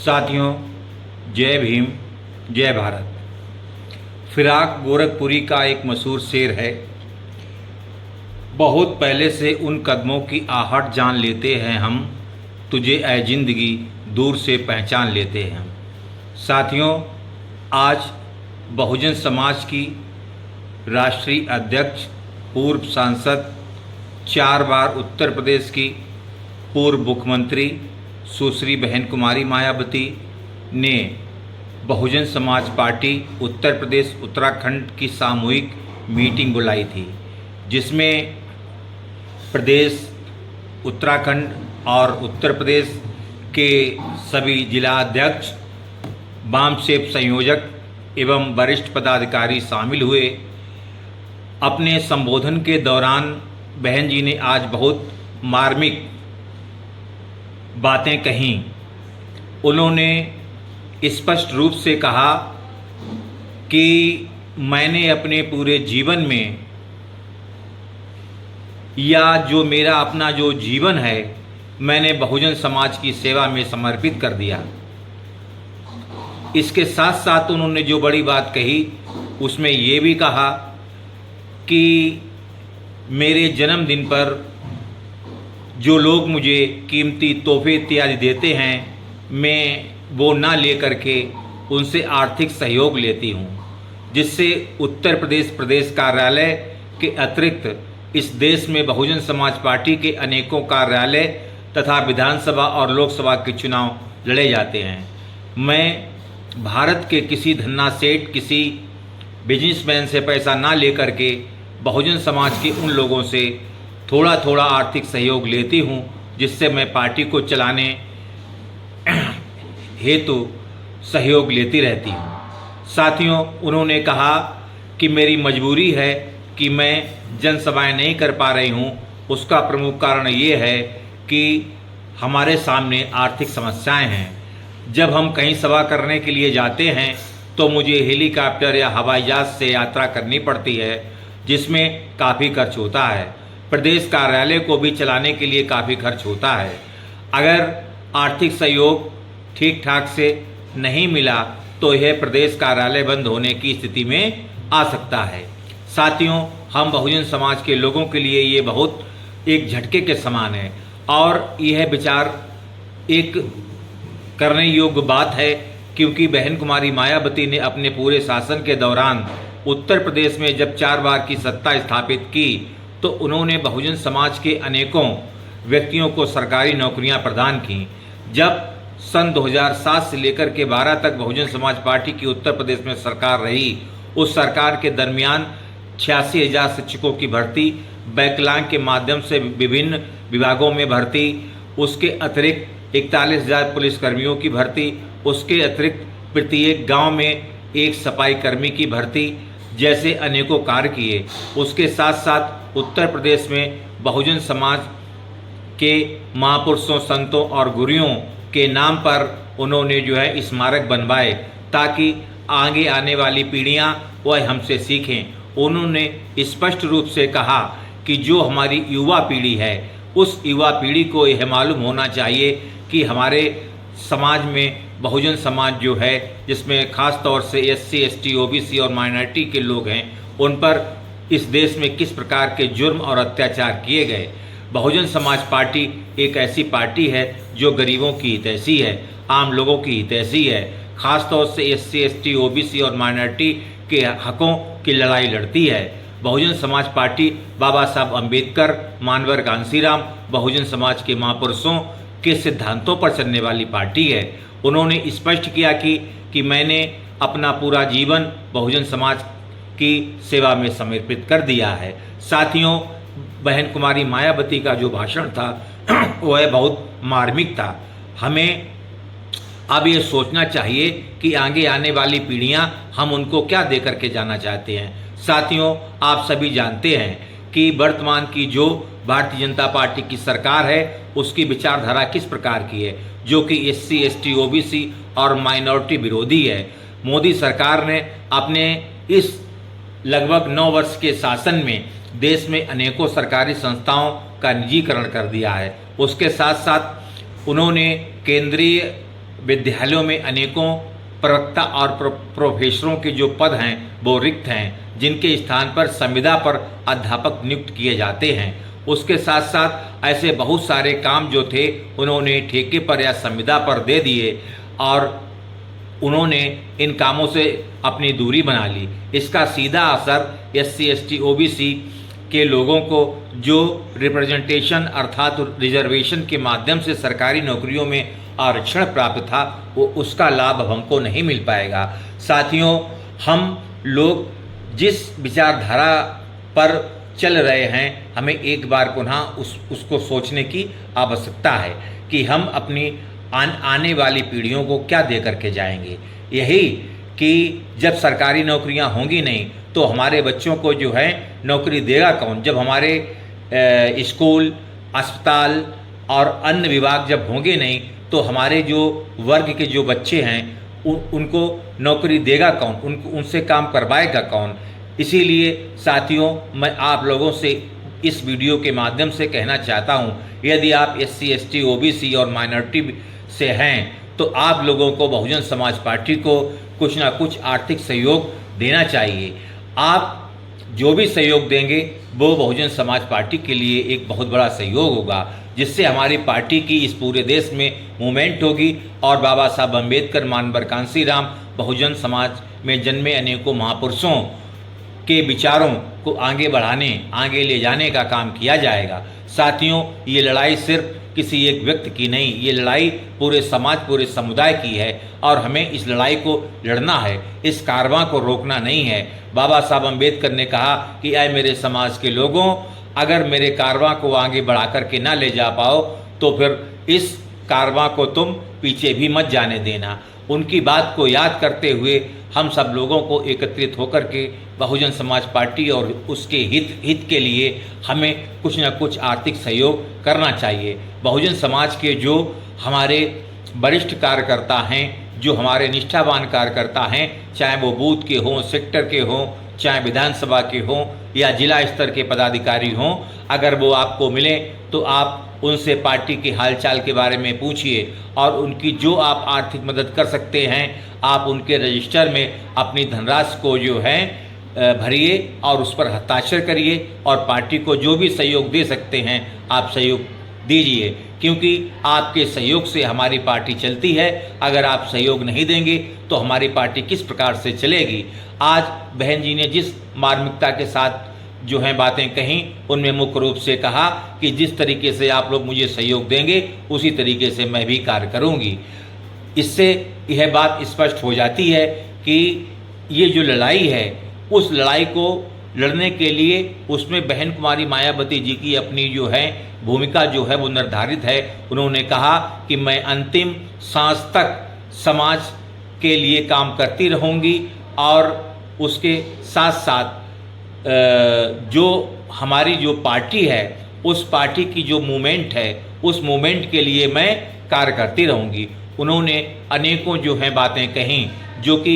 साथियों, जय भीम, जय भारत। फिराक गोरखपुरी का एक मशहूर शेर है, बहुत पहले से उन कदमों की आहट जान लेते हैं हम, तुझे ऐ जिंदगी दूर से पहचान लेते हैं हम। साथियों, आज बहुजन समाज की राष्ट्रीय अध्यक्ष, पूर्व सांसद, 4 बार उत्तर प्रदेश की पूर्व मुख्यमंत्री सुश्री बहन कुमारी मायावती ने बहुजन समाज पार्टी उत्तर प्रदेश उत्तराखंड की सामूहिक मीटिंग बुलाई थी, जिसमें प्रदेश, उत्तराखंड और उत्तर प्रदेश के सभी जिला अध्यक्ष, वामसेप संयोजक एवं वरिष्ठ पदाधिकारी शामिल हुए। अपने संबोधन के दौरान बहन जी ने आज बहुत मार्मिक बातें कहीं। उन्होंने स्पष्ट रूप से कहा कि मैंने अपने पूरे जीवन में, या जो मेरा अपना जो जीवन है, मैंने बहुजन समाज की सेवा में समर्पित कर दिया। इसके साथ साथ उन्होंने जो बड़ी बात कही उसमें ये भी कहा कि मेरे जन्मदिन पर जो लोग मुझे कीमती तोहफे इत्यादि देते हैं, मैं वो ना ले करके उनसे आर्थिक सहयोग लेती हूँ, जिससे उत्तर प्रदेश कार्यालय के अतिरिक्त इस देश में बहुजन समाज पार्टी के अनेकों कार्यालय तथा विधानसभा और लोकसभा के चुनाव लड़े जाते हैं। मैं भारत के किसी धन्ना सेठ, किसी बिजनेसमैन से पैसा ना लेकर के बहुजन समाज के उन लोगों से थोड़ा थोड़ा आर्थिक सहयोग लेती हूँ, जिससे मैं पार्टी को चलाने हेतु सहयोग लेती रहती हूँ। साथियों, उन्होंने कहा कि मेरी मजबूरी है कि मैं जनसभाएं नहीं कर पा रही हूँ। उसका प्रमुख कारण ये है कि हमारे सामने आर्थिक समस्याएं हैं। जब हम कहीं सभा करने के लिए जाते हैं तो मुझे हेलीकॉप्टर या हवाई जहाज से यात्रा करनी पड़ती है, जिसमें काफ़ी खर्च होता है। प्रदेश कार्यालय को भी चलाने के लिए काफ़ी खर्च होता है। अगर आर्थिक सहयोग ठीक ठाक से नहीं मिला तो यह प्रदेश कार्यालय बंद होने की स्थिति में आ सकता है। साथियों, हम बहुजन समाज के लोगों के लिए ये बहुत एक झटके के समान है और यह विचार एक करने योग्य बात है, क्योंकि बहन कुमारी मायावती ने अपने पूरे शासन के दौरान उत्तर प्रदेश में जब 4 बार की सत्ता स्थापित की तो उन्होंने बहुजन समाज के अनेकों व्यक्तियों को सरकारी नौकरियां प्रदान की। जब सन 2007 से लेकर के 12 तक बहुजन समाज पार्टी की उत्तर प्रदेश में सरकार रही, उस सरकार के दरमियान 86,000 शिक्षकों की भर्ती, बैकलॉग के माध्यम से विभिन्न विभागों में भर्ती, उसके अतिरिक्त 41,000 पुलिसकर्मियों की भर्ती, उसके अतिरिक्त प्रत्येक गांव में एक सफाई कर्मी की भर्ती जैसे अनेकों कार्य किए। उसके साथ साथ उत्तर प्रदेश में बहुजन समाज के महापुरुषों, संतों और गुरुओं के नाम पर उन्होंने स्मारक बनवाए, ताकि आगे आने वाली पीढ़ियां वह हमसे सीखें। उन्होंने स्पष्ट रूप से कहा कि जो हमारी युवा पीढ़ी है, उस युवा पीढ़ी को यह मालूम होना चाहिए कि हमारे समाज में बहुजन समाज जो है, जिसमें खास तौर से SC, ST, OBC और माइनॉरिटी के लोग हैं, उन पर इस देश में किस प्रकार के जुर्म और अत्याचार किए गए। बहुजन समाज पार्टी एक ऐसी पार्टी है जो गरीबों की हितैषी है, आम लोगों की हितैषी है। खास तौर से SC, ST, OBC और माइनॉरिटी के हकों की लड़ाई लड़ती है। बहुजन समाज पार्टी बाबा साहब अम्बेडकर, मानवर कांसीराम, बहुजन समाज के महापुरुषों के सिद्धांतों पर चलने वाली पार्टी है। उन्होंने स्पष्ट किया कि मैंने अपना पूरा जीवन बहुजन समाज की सेवा में समर्पित कर दिया है। साथियों, बहन कुमारी मायावती का जो भाषण था वह बहुत मार्मिक था। हमें अब ये सोचना चाहिए कि आगे आने वाली पीढ़ियां हम उनको क्या दे करके जाना चाहते हैं। साथियों, आप सभी जानते हैं कि वर्तमान की जो भारतीय जनता पार्टी की सरकार है, उसकी विचारधारा किस प्रकार की है, जो कि SC, ST, OBC और माइनॉरिटी विरोधी है। मोदी सरकार ने अपने इस लगभग 9 वर्ष के शासन में देश में अनेकों सरकारी संस्थाओं का निजीकरण कर दिया है। उसके साथ साथ उन्होंने केंद्रीय विद्यालयों में अनेकों प्रवक्ता और प्रोफेसरों के जो पद हैं वो रिक्त हैं, जिनके स्थान पर संविदा पर अध्यापक नियुक्त किए जाते हैं। उसके साथ साथ ऐसे बहुत सारे काम जो थे उन्होंने ठेके पर या संविदा पर दे दिए और उन्होंने इन कामों से अपनी दूरी बना ली। इसका सीधा असर SC ST OBC के लोगों को जो रिप्रेजेंटेशन अर्थात रिजर्वेशन के माध्यम से सरकारी नौकरियों में आरक्षण प्राप्त था, वो उसका लाभ अब हमको नहीं मिल पाएगा। साथियों, हम लोग जिस विचारधारा पर चल रहे हैं, हमें एक बार पुनः उसको सोचने की आवश्यकता है कि हम अपनी आने वाली पीढ़ियों को क्या दे करके जाएंगे। यही कि जब सरकारी नौकरियां होंगी नहीं तो हमारे बच्चों को जो है नौकरी देगा कौन? जब हमारे स्कूल, अस्पताल और अन्य विभाग जब होंगे नहीं तो हमारे जो वर्ग के जो बच्चे हैं उनको नौकरी देगा कौन? उनसे काम करवाएगा कौन? इसीलिए साथियों, मैं आप लोगों से इस वीडियो के माध्यम से कहना चाहता हूं, यदि आप SC ST OBC और माइनॉरिटी से हैं तो आप लोगों को बहुजन समाज पार्टी को कुछ ना कुछ आर्थिक सहयोग देना चाहिए। आप जो भी सहयोग देंगे वो बहुजन समाज पार्टी के लिए एक बहुत बड़ा सहयोग होगा, जिससे हमारी पार्टी की इस पूरे देश में मूवमेंट होगी और बाबा साहब अम्बेडकर, मानवर कांसीराम, बहुजन समाज में जन्मे अनेकों महापुरुषों के विचारों को आगे बढ़ाने, आगे ले जाने का काम किया जाएगा। साथियों, ये लड़ाई सिर्फ किसी एक व्यक्ति की नहीं, ये लड़ाई पूरे समाज, पूरे समुदाय की है और हमें इस लड़ाई को लड़ना है, इस कारवां को रोकना नहीं है। बाबा साहब अम्बेडकर ने कहा कि ऐ मेरे समाज के लोगों, अगर मेरे कारवां को आगे बढ़ा करके ना ले जा पाओ तो फिर इस कारवां को तुम पीछे भी मत जाने देना। उनकी बात को याद करते हुए हम सब लोगों को एकत्रित होकर के बहुजन समाज पार्टी और उसके हित के लिए हमें कुछ न कुछ आर्थिक सहयोग करना चाहिए। बहुजन समाज के जो हमारे वरिष्ठ कार्यकर्ता हैं, जो हमारे निष्ठावान कार्यकर्ता हैं, चाहे वो बूथ के हों, सेक्टर के हों, चाहे विधानसभा के हों या जिला स्तर के पदाधिकारी हों, अगर वो आपको मिलें तो आप उनसे पार्टी के हालचाल के बारे में पूछिए और उनकी जो आप आर्थिक मदद कर सकते हैं आप उनके रजिस्टर में अपनी धनराशि को जो है भरिए और उस पर हस्ताक्षर करिए और पार्टी को जो भी सहयोग दे सकते हैं आप सहयोग दीजिए, क्योंकि आपके सहयोग से हमारी पार्टी चलती है। अगर आप सहयोग नहीं देंगे तो हमारी पार्टी किस प्रकार से चलेगी। आज बहन जी ने जिस मार्मिकता के साथ जो हैं बातें कहीं, उनमें मुख्य रूप से कहा कि जिस तरीके से आप लोग मुझे सहयोग देंगे उसी तरीके से मैं भी कार्य करूंगी। इससे यह बात स्पष्ट हो जाती है कि ये जो लड़ाई है उस लड़ाई को लड़ने के लिए उसमें बहन कुमारी मायावती जी की अपनी जो है भूमिका जो है वो निर्धारित है। उन्होंने कहा कि मैं अंतिम सांस तक समाज के लिए काम करती रहूंगी और उसके साथ साथ जो हमारी जो पार्टी है उस पार्टी की जो मूवमेंट है उस मूवमेंट के लिए मैं कार्य करती रहूंगी। उन्होंने अनेकों जो हैं बातें कहीं जो कि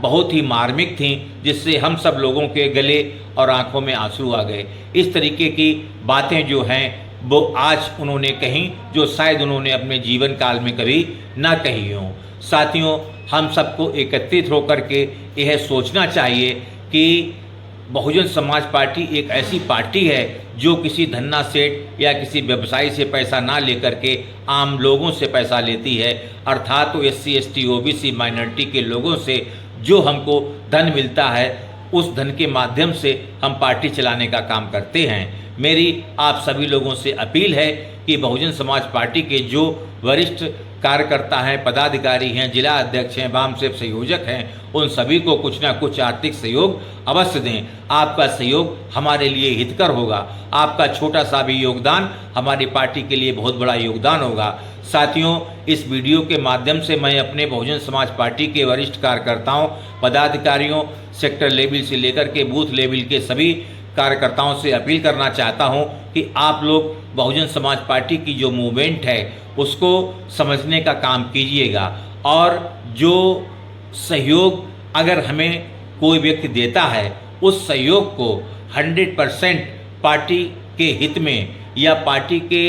बहुत ही मार्मिक थीं, जिससे हम सब लोगों के गले और आंखों में आंसू आ गए। इस तरीके की बातें जो हैं वो आज उन्होंने कहीं जो शायद उन्होंने अपने जीवन काल में कभी ना कही हों। साथियों, हम सबको एकत्रित होकर के यह सोचना चाहिए कि बहुजन समाज पार्टी एक ऐसी पार्टी है जो किसी धन्ना सेठ या किसी व्यवसायी से पैसा ना लेकर के आम लोगों से पैसा लेती है, अर्थात तो SC ST OBC माइनॉरिटी के लोगों से जो हमको धन मिलता है उस धन के माध्यम से हम पार्टी चलाने का काम करते हैं। मेरी आप सभी लोगों से अपील है कि बहुजन समाज पार्टी के जो वरिष्ठ कार्यकर्ता हैं, पदाधिकारी हैं, जिला अध्यक्ष हैं, वाम सेव संयोजक हैं, उन सभी को कुछ ना कुछ आर्थिक सहयोग अवश्य दें। आपका सहयोग हमारे लिए हितकर होगा। आपका छोटा सा भी योगदान हमारी पार्टी के लिए बहुत बड़ा योगदान होगा। साथियों, इस वीडियो के माध्यम से मैं अपने बहुजन समाज पार्टी के वरिष्ठ कार्यकर्ताओं, पदाधिकारियों, सेक्टर लेवल से लेकर के बूथ लेवल के सभी कार्यकर्ताओं से अपील करना चाहता हूं कि आप लोग बहुजन समाज पार्टी की जो मूवमेंट है उसको समझने का काम कीजिएगा और जो सहयोग अगर हमें कोई व्यक्ति देता है उस सहयोग को 100% पार्टी के हित में या पार्टी के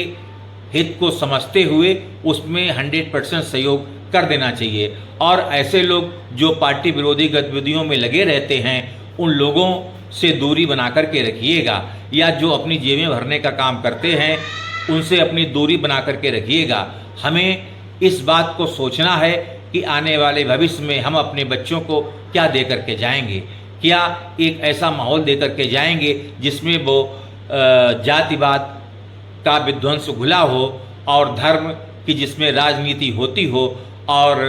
हित को समझते हुए उसमें 100% सहयोग कर देना चाहिए। और ऐसे लोग जो पार्टी विरोधी गतिविधियों में लगे रहते हैं उन लोगों से दूरी बना कर के रखिएगा, या जो अपनी जेबें भरने का काम करते हैं उनसे अपनी दूरी बना कर के रखिएगा। हमें इस बात को सोचना है कि आने वाले भविष्य में हम अपने बच्चों को क्या दे कर के जाएंगे, क्या एक ऐसा माहौल दे कर के जाएंगे जिसमें वो जातिवाद का विध्वंस घुला हो और धर्म की जिसमें राजनीति होती हो और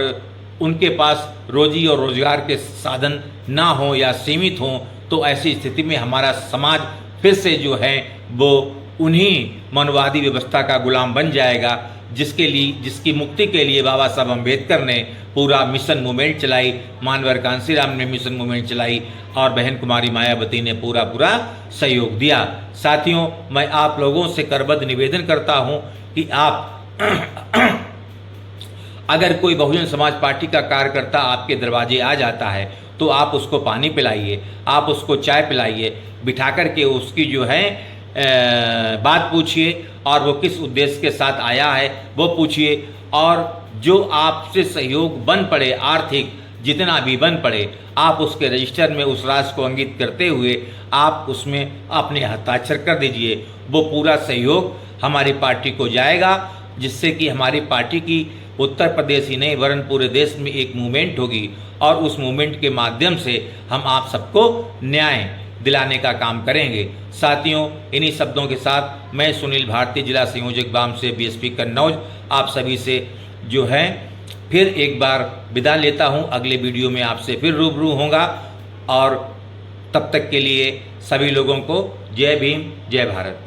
उनके पास रोजी और रोजगार के साधन ना हो या सीमित हों। तो ऐसी स्थिति में हमारा समाज फिर से जो है वो उन्हीं मनवादी व्यवस्था का गुलाम बन जाएगा, जिसकी मुक्ति के लिए बाबा साहब अम्बेडकर ने पूरा मिशन मूवमेंट चलाई, मानवर कांसीराम ने मिशन मूवमेंट चलाई और बहन कुमारी मायावती ने पूरा सहयोग दिया। साथियों, मैं आप लोगों से करबद्ध निवेदन करता हूं कि आप अगर कोई बहुजन समाज पार्टी का कार्यकर्ता आपके दरवाजे आ जाता है तो आप उसको पानी पिलाइए, आप उसको चाय पिलाइए, बिठा कर के उसकी जो है बात पूछिए और वो किस उद्देश्य के साथ आया है वो पूछिए, और जो आपसे सहयोग बन पड़े, आर्थिक जितना भी बन पड़े, आप उसके रजिस्टर में उस राशि को अंकित करते हुए आप उसमें अपने हस्ताक्षर कर दीजिए। वो पूरा सहयोग हमारी पार्टी को जाएगा, जिससे कि हमारी पार्टी की उत्तर प्रदेश ही नहीं वरन पूरे देश में एक मूवमेंट होगी और उस मूवमेंट के माध्यम से हम आप सबको न्याय दिलाने का काम करेंगे। साथियों, इन्हीं शब्दों के साथ मैं सुनील भारती, जिला संयोजक वाम से बीएसपी कन्नौज, आप सभी से जो है फिर एक बार विदा लेता हूं। अगले वीडियो में आपसे फिर रूबरू होगा और तब तक के लिए सभी लोगों को जय भीम, जय भारत।